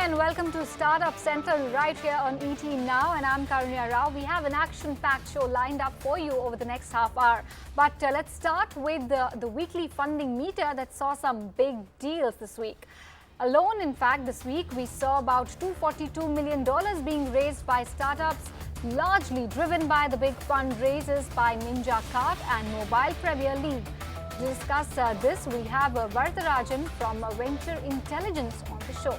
and welcome to Startup Central right here on ET Now, and I'm Karunya Rao. We have an action-packed show lined up for you over the next half hour. But let's start with the weekly funding meter that saw some big deals this week. Alone, in fact, this week we saw about $242 million being raised by startups, largely driven by the big fundraisers by Ninja Kart and Mobile Premier League. To discuss this, we have Varatharajan from Venture Intelligence on the show.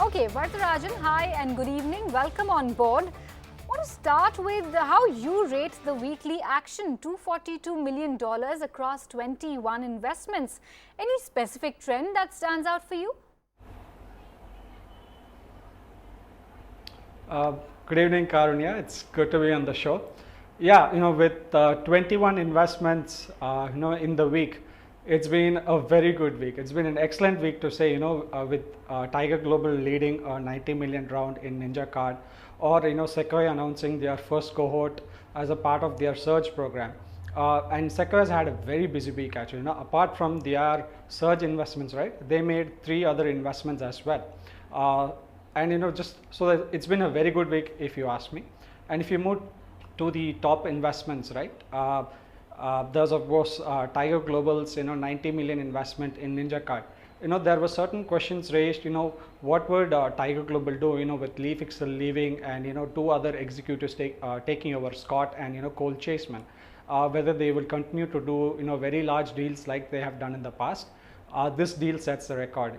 Okay, Varatharajan, hi and good evening. Welcome on board. I want to start with how you rate the weekly action, $242 million across 21 investments. Any specific trend that stands out for you? Good evening, Karunya. It's good to be on the show. Yeah, with 21 investments, in the week, it's been a very good week. It's been an excellent week to say, with Tiger Global leading a $90 million round in Ninja Kart, or, Sequoia announcing their first cohort as a part of their Surge program. And Sequoia's had a very busy week actually. Apart from their Surge investments, right? They made 3 other investments as well. And just so that it's been a very good week if you ask me. And if you move to the top investments, right? There's of course Tiger Global's $90 million investment in Ninja Kart. There were certain questions raised. What would Tiger Global do? With Lee Fixel leaving and 2 other executives taking over, Scott and Cole Chaseman, whether they will continue to do very large deals like they have done in the past. This deal sets the record.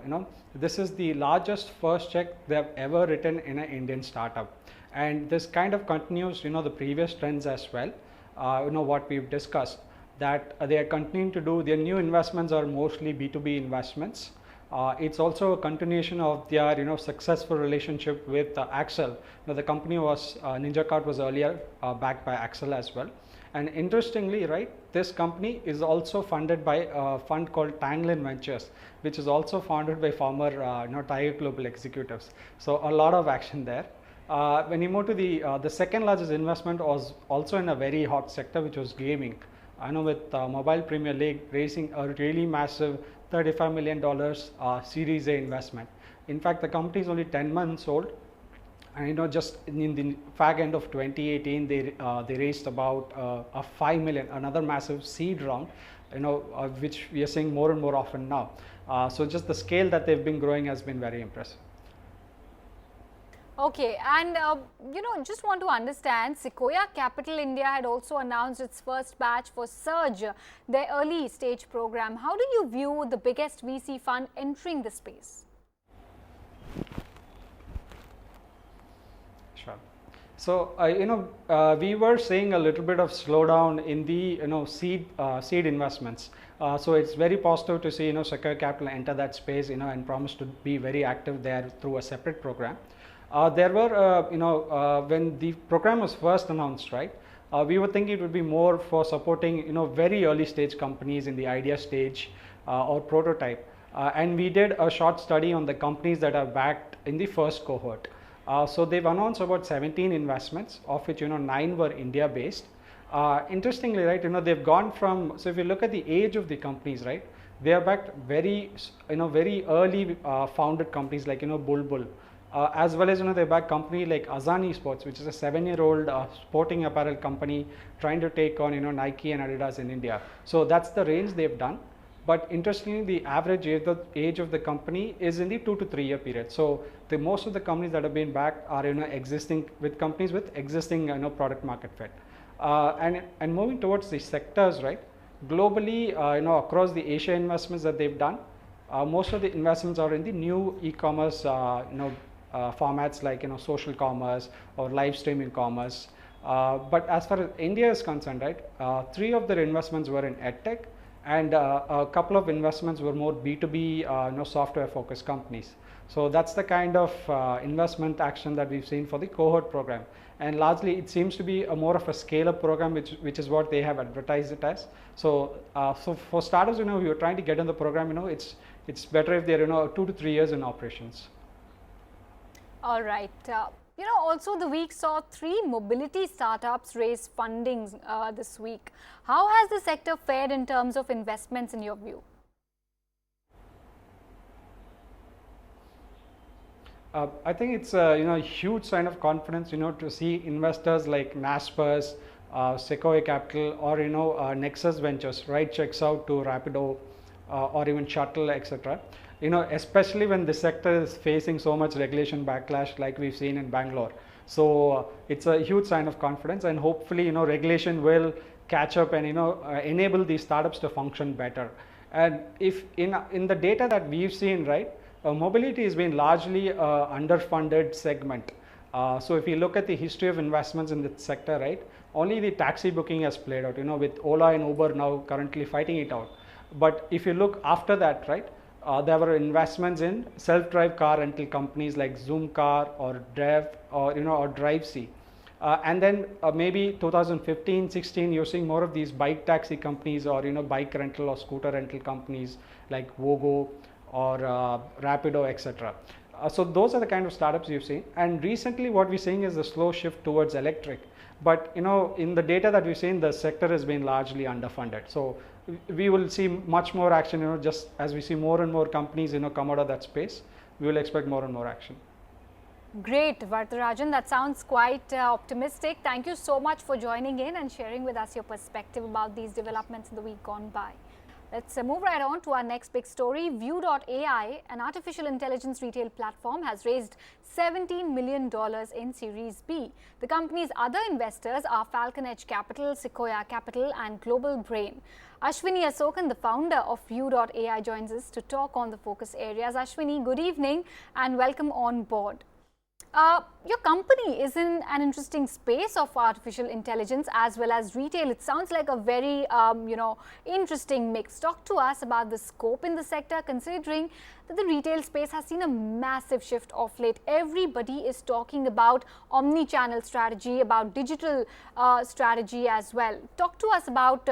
This is the largest first check they have ever written in an Indian startup, and this kind of continues the previous trends as well. What we've discussed, that they are continuing to do. Their new investments are mostly B2B investments. It's also a continuation of their successful relationship with Axle. The company was Ninja Kart was earlier backed by Axle as well. And interestingly, right, this company is also funded by a fund called Tanglin Ventures, which is also founded by former Tiger Global executives. So a lot of action there. When you move to the second largest investment was also in a very hot sector, which was gaming. With Mobile Premier League raising a really massive $35 million Series A investment. In fact, the company is only 10 months old. And just in the fag end of 2018, they raised about a $5 million, another massive seed round, which we are seeing more and more often now. So just the scale that they've been growing has been very impressive. Okay, and just want to understand, Sequoia Capital India had also announced its first batch for Surge, their early stage program. How do you view the biggest VC fund entering the space? Sure. So, we were seeing a little bit of slowdown in the seed investments. So it's very positive to see Sequoia Capital enter that space and promise to be very active there through a separate program. There were when the program was first announced, right? We were thinking it would be more for supporting very early stage companies in the idea stage or prototype. And we did a short study on the companies that are backed in the first cohort. So they've announced about 17 investments, of which 9 were India based. Interestingly, right, they've gone from, so if you look at the age of the companies, right, they are backed very early founded companies like Bulbul, as well as they back company like Azani Sports, which is a 7-year-old sporting apparel company trying to take on Nike and Adidas in India. So that's the range they've done. But interestingly, the average age of the company is in the 2 to 3 year period. So most of the companies that have been backed are existing with companies with existing product market fit. And moving towards the sectors, right? Globally, across the Asia investments that they've done, most of the investments are in the new e-commerce formats like social commerce or live streaming commerce. But as far as India is concerned, right, 3 of their investments were in EdTech. And a couple of investments were more B2B software focused companies. So that's the kind of investment action that we've seen for the cohort program. And largely it seems to be more of a scale up program, which is what they have advertised it as. So so for starters, we are trying to get in the program, it's better if they're 2 to 3 years in operations. All right. Also the week saw 3 mobility startups raise funding this week. How has the sector fared in terms of investments in your view? I think it's a a huge sign of confidence to see investors like Naspers, Sequoia Capital, or Nexus Ventures write checks out to Rapido, or even Shuttle, etc. Especially when the sector is facing so much regulation backlash like we've seen in Bangalore. So it's a huge sign of confidence, and hopefully regulation will catch up and enable these startups to function better. And if in the data that we've seen, right, mobility has been largely a underfunded segment. So if you look at the history of investments in this sector, right, only the taxi booking has played out, with Ola and Uber now currently fighting it out. But if you look after that, right, there were investments in self-drive car rental companies like Zoomcar or Dev or or DriveC. And then maybe 2015-16, you're seeing more of these bike taxi companies or bike rental or scooter rental companies like Vogo or Rapido, etc. So those are the kind of startups you've seen. And recently, what we're seeing is a slow shift towards electric. But in the data that we've seen, the sector has been largely underfunded. So we will see much more action. Just as we see more and more companies come out of that space, we will expect more and more action. Great, Varatharajan. That sounds quite optimistic. Thank you so much for joining in and sharing with us your perspective about these developments in the week gone by. Let's move right on to our next big story. View.ai, an artificial intelligence retail platform, has raised $17 million in Series B. The company's other investors are Falcon Edge Capital, Sequoia Capital, and Global Brain. Ashwini Asokan, the founder of View.ai, joins us to talk on the focus areas. Ashwini, good evening and welcome on board. Your company is in an interesting space of artificial intelligence as well as retail. It sounds like a very, interesting mix. Talk to us about the scope in the sector, considering that the retail space has seen a massive shift of late. Everybody is talking about omni-channel strategy, about digital strategy as well. Talk to us about,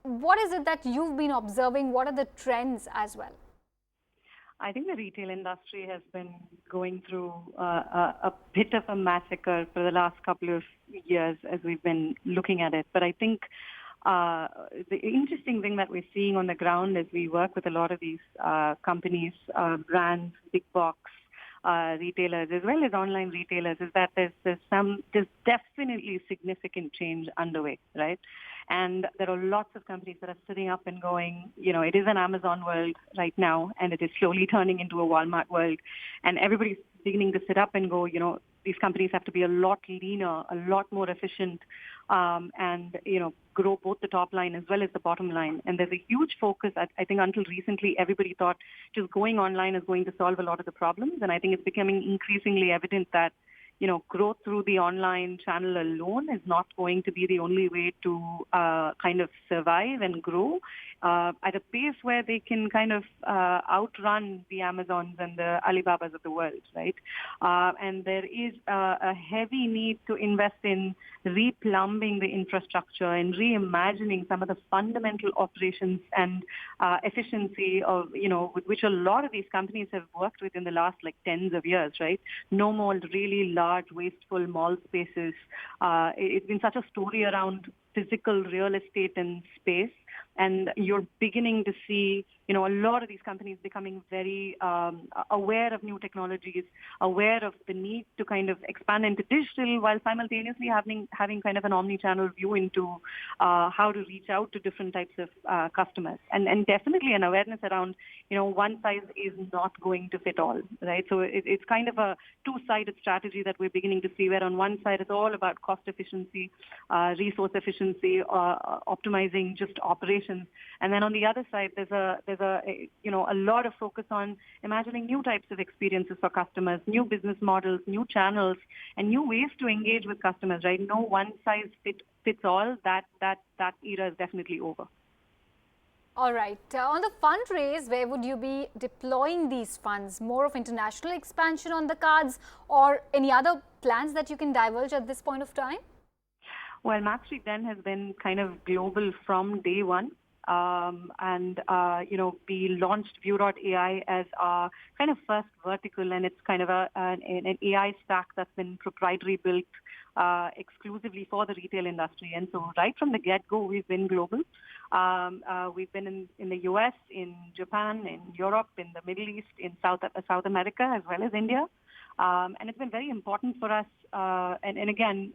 what is it that you've been observing? What are the trends as well? I think the retail industry has been going through a bit of a massacre for the last couple of years as we've been looking at it. But I think the interesting thing that we're seeing on the ground as we work with a lot of these companies, brands, big box retailers, as well as online retailers, is that there's definitely significant change underway, right? And there are lots of companies that are sitting up and going, it is an Amazon world right now, and it is slowly turning into a Walmart world. And everybody's beginning to sit up and go, these companies have to be a lot leaner, a lot more efficient, and, grow both the top line as well as the bottom line. And there's a huge focus. I think until recently, everybody thought just going online is going to solve a lot of the problems. And I think it's becoming increasingly evident that growth through the online channel alone is not going to be the only way to kind of survive and grow at a pace where they can kind of outrun the Amazons and the Alibabas of the world, right? And there is a heavy need to invest in replumbing the infrastructure and reimagining some of the fundamental operations and efficiency of, with which a lot of these companies have worked with in the last tens of years, right? No more really large, wasteful mall spaces. It's been such a story around physical real estate and space. And you're beginning to see, a lot of these companies becoming very aware of new technologies, aware of the need to kind of expand into digital while simultaneously having kind of an omni-channel view into how to reach out to different types of customers. And definitely an awareness around, one size is not going to fit all, right? So it's kind of a two-sided strategy that we're beginning to see, where on one side it's all about cost efficiency, resource efficiency, optimizing just operations. And then on the other side, there's a lot of focus on imagining new types of experiences for customers, new business models, new channels, and new ways to engage with customers, right? No one size fits all. That era is definitely over. All right. On the fundraise, where would you be deploying these funds? More of international expansion on the cards, or any other plans that you can divulge at this point of time? Well, Map Street Den has been kind of global from day one. We launched View.ai as our kind of first vertical, and it's kind of an AI stack that's been proprietary built exclusively for the retail industry. And so right from the get-go, we've been global. We've been in the US, in Japan, in Europe, in the Middle East, in South America, as well as India. And it's been very important for us. And again,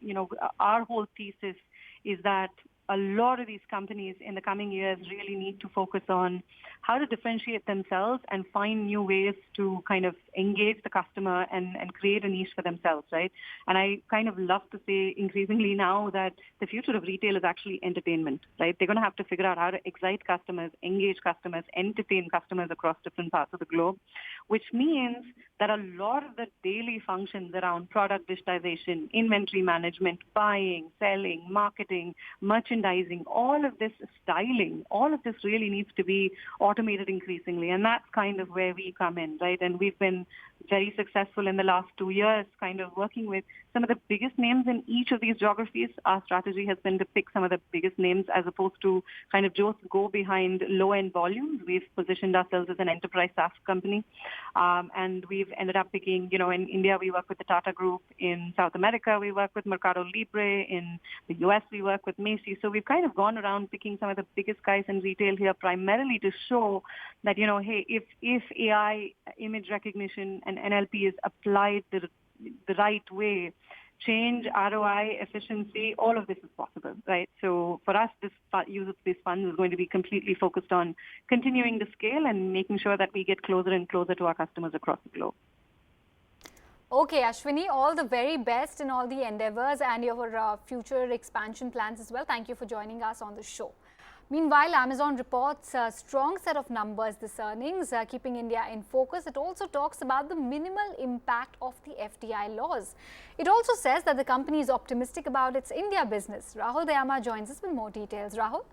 our whole thesis is that a lot of these companies in the coming years really need to focus on how to differentiate themselves and find new ways to kind of engage the customer and create a niche for themselves, right? And I kind of love to say increasingly now that the future of retail is actually entertainment, right? They're going to have to figure out how to excite customers, engage customers, entertain customers across different parts of the globe, which means that a lot of the daily functions around product digitization, inventory management, buying, selling, marketing, merchandising, all of this styling, all of this really needs to be automated increasingly. And that's kind of where we come in, right? And we've been very successful in the last 2 years, kind of working with some of the biggest names in each of these geographies. Our strategy has been to pick some of the biggest names as opposed to kind of just go behind low-end volumes. We've positioned ourselves as an enterprise SaaS company. And we've ended up picking, in India, we work with the Tata Group. In South America, we work with Mercado Libre. In the US, we work with Macy's. So we've kind of gone around picking some of the biggest guys in retail here primarily to show that, hey, if AI, image recognition, and NLP is applied the right way, change, ROI, efficiency, all of this is possible, right? So for us, this use of these funds is going to be completely focused on continuing to scale and making sure that we get closer and closer to our customers across the globe. Okay, Ashwini, all the very best in all the endeavors and your future expansion plans as well. Thank you for joining us on the show. Meanwhile, Amazon reports a strong set of numbers this earnings, keeping India in focus. It also talks about the minimal impact of the FDI laws. It also says that the company is optimistic about its India business. Rahul Dayama joins us with more details. Rahul?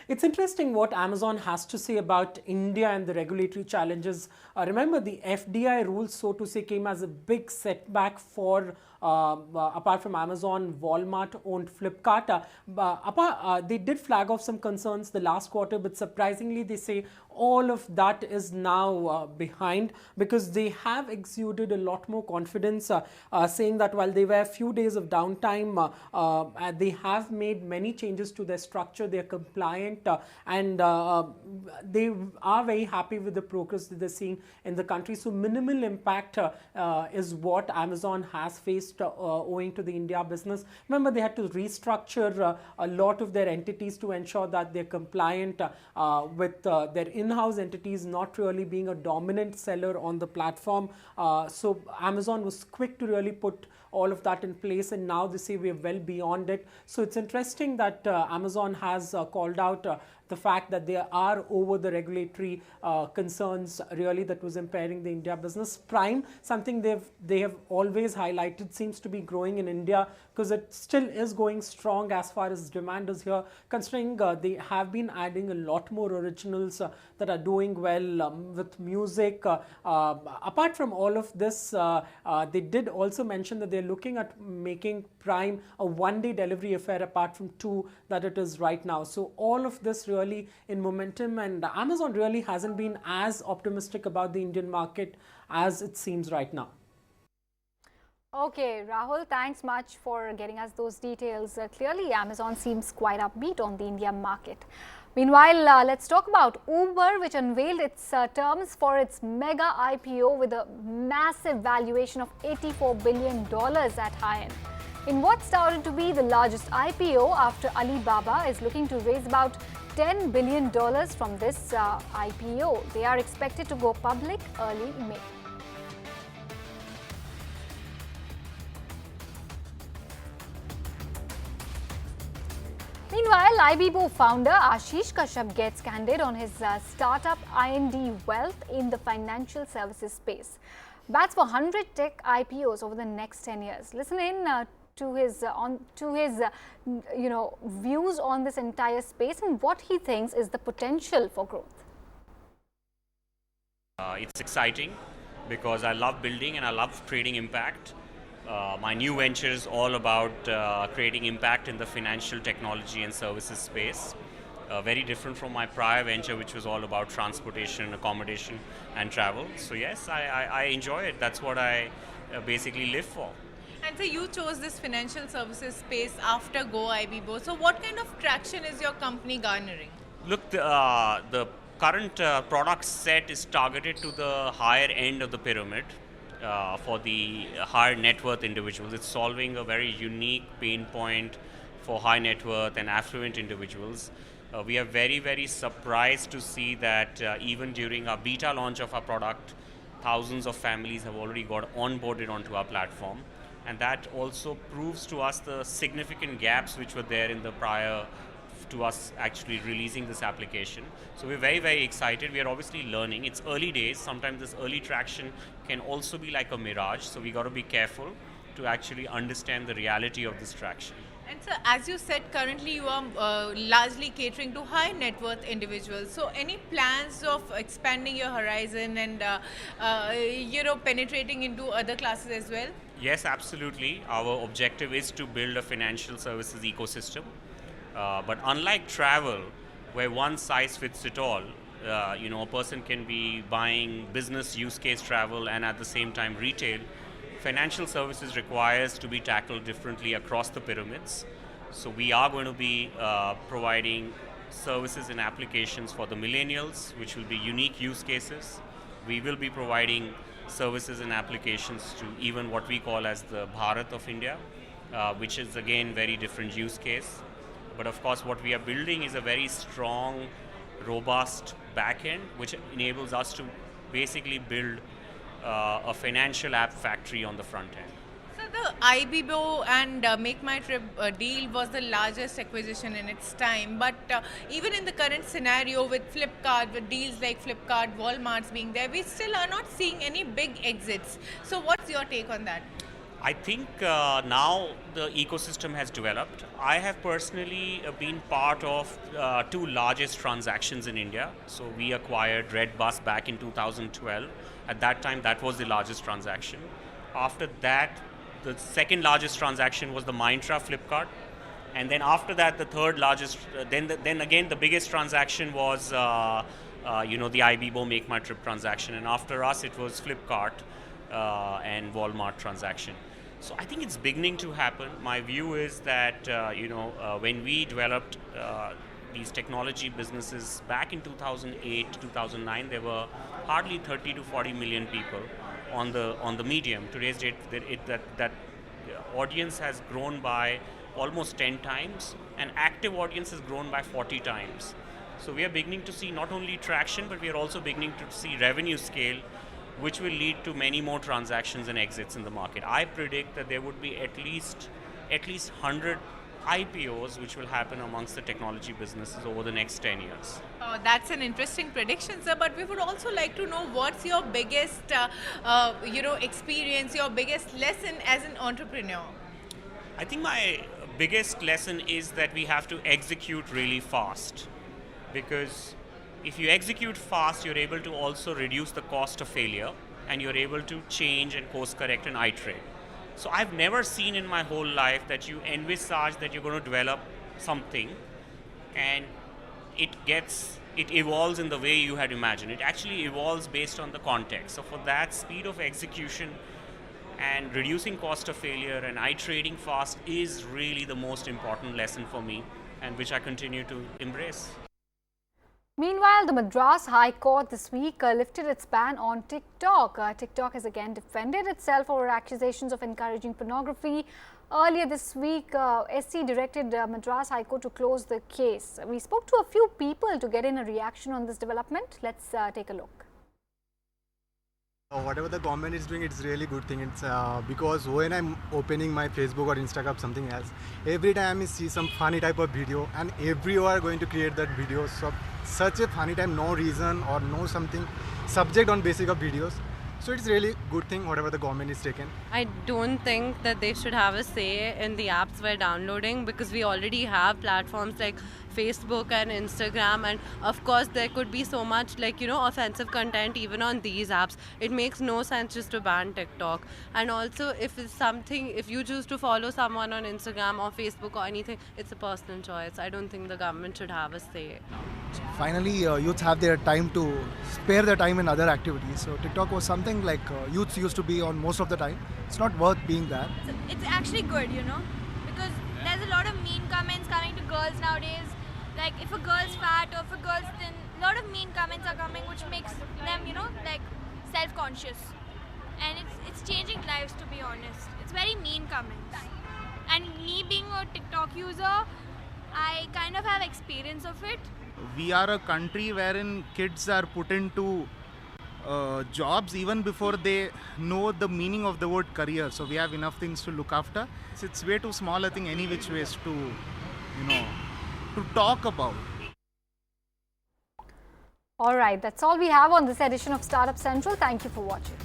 It's interesting what Amazon has to say about India and the regulatory challenges. Remember, the FDI rules, so to say, came as a big setback for, apart from Amazon, Walmart owned Flipkart. They did flag off some concerns the last quarter, but surprisingly, they say all of that is now behind because they have exuded a lot more confidence, saying that while there were a few days of downtime, they have made many changes to their structure. They are compliant and they are very happy with the progress that they're seeing in the country. So minimal impact is what Amazon has faced owing to the India business. Remember, they had to restructure a lot of their entities to ensure that they're compliant with their in-house entities not really being a dominant seller on the platform. So Amazon was quick to really put all of that in place, and now they say we're well beyond it. So it's interesting that Amazon has called out the fact that they are over the regulatory concerns really that was impairing the India business. Prime, something they have always highlighted, seems to be growing in India because it still is going strong as far as demand is here, considering they have been adding a lot more originals that are doing well with music. Apart from all of this, they did also mention that they're looking at making Prime a one-day delivery affair apart from 2 that it is right now. So all of this really in momentum, and Amazon really hasn't been as optimistic about the Indian market as it seems right now. Okay, Rahul, thanks much for getting us those details. Clearly, Amazon seems quite upbeat on the India market. Meanwhile, let's talk about Uber, which unveiled its terms for its mega IPO with a massive valuation of $84 billion at high end. In what started to be the largest IPO after Alibaba is looking to raise about $10 billion from this IPO. They are expected to go public early May. Meanwhile, IBBO founder Ashish Kashyap gets candid on his startup IND Wealth in the financial services space. Bats for 100 tech IPOs over the next 10 years. Listen in to his views on this entire space and what he thinks is the potential for growth. It's exciting because I love building and I love creating impact. My new venture is all about creating impact in the financial technology and services space. very different from my prior venture, which was all about transportation, accommodation, and travel. So yes, I enjoy it. That's what I basically live for. And so you chose this financial services space after Go IBBO. So what kind of traction is your company garnering? Look, the current product set is targeted to the higher end of the pyramid for the higher net worth individuals. It's solving a very unique pain point for high net worth and affluent individuals. We are very, very surprised to see that even during our beta launch of our product, thousands of families have already got onboarded onto our platform. And that also proves to us the significant gaps which were there in the prior to us actually releasing this application. So we're very, very excited. We are obviously learning. It's early days. Sometimes this early traction can also be like a mirage. So we got to be careful to actually understand the reality of this traction. And so, as you said, currently you are largely catering to high net worth individuals. So, any plans of expanding your horizon and penetrating into other classes as well? Yes, absolutely. Our objective is to build a financial services ecosystem. But unlike travel, where one size fits it all, a person can be buying business use case travel and at the same time retail. Financial services requires to be tackled differently across the pyramids. So we are going to be providing services and applications for the millennials, which will be unique use cases. We will be providing services and applications to even what we call as the Bharat of India, which is again very different use case. But of course what we are building is a very strong, robust backend, which enables us to basically build a financial app factory on the front end. So the IBBO and Make My Trip deal was the largest acquisition in its time, but even in the current scenario with Flipkart, with deals like Flipkart, Walmart's being there, we still are not seeing any big exits. So what's your take on that? I think now the ecosystem has developed. I have personally been part of two largest transactions in India. So we acquired Redbus back in 2012. At that time, that was the largest transaction. After that, the second largest transaction was the Mindtra Flipkart. And then after that, the third largest, then again, the biggest transaction was, the IBBO Make My Trip transaction. And after us, it was Flipkart and Walmart transaction. So I think it's beginning to happen. My view is that, when we developed these technology businesses back in 2008, 2009, there were hardly 30 to 40 million people on the medium. Today's date, that audience has grown by almost 10 times, and active audience has grown by 40 times. So we are beginning to see not only traction, but we are also beginning to see revenue scale, which will lead to many more transactions and exits in the market. I predict that there would be at least 100 IPOs which will happen amongst the technology businesses over the next 10 years. That's an interesting prediction, sir, but we would also like to know what's your biggest experience, your biggest lesson as an entrepreneur? I think my biggest lesson is that we have to execute really fast, because if you execute fast, you're able to also reduce the cost of failure, and you're able to change and course correct and iterate. So I've never seen in my whole life that you envisage that you're going to develop something and it evolves in the way you had imagined. It actually evolves based on the context. So for that, speed of execution and reducing cost of failure and iterating fast is really the most important lesson for me, and which I continue to embrace. Meanwhile, the Madras High Court this week lifted its ban on TikTok. TikTok has again defended itself over accusations of encouraging pornography. Earlier this week, SC directed Madras High Court to close the case. We spoke to a few people to get in a reaction on this development. Let's take a look. Whatever the government is doing, it's really good thing. It's because when I'm opening my Facebook or Instagram, something else, every time I see some funny type of video, and everyone are going to create that video. So such a funny time, no reason or no something subject on basic of videos. So it's really good thing whatever the government is taken. I don't think that they should have a say in the apps we're downloading, because we already have platforms like Facebook and Instagram, and of course there could be so much offensive content even on these apps. It makes no sense just to ban TikTok. And also if you choose to follow someone on Instagram or Facebook or anything, it's a personal choice. I don't think the government should have a say. Finally, youth have their time to spare their time in other activities. So TikTok was something like youths used to be on most of the time. It's not worth being there. It's actually good, because there's a lot of mean comments coming to girls nowadays. Like if a girl's fat or if a girl's thin, a lot of mean comments are coming, which makes them, self-conscious. And it's changing lives, to be honest. It's very mean comments. And me being a TikTok user, I kind of have experience of it. We are a country wherein kids are put into jobs even before they know the meaning of the word career. So we have enough things to look after. It's way too small, I think, any which ways to talk about. All right, that's all we have on this edition of Startup Central. Thank you for watching.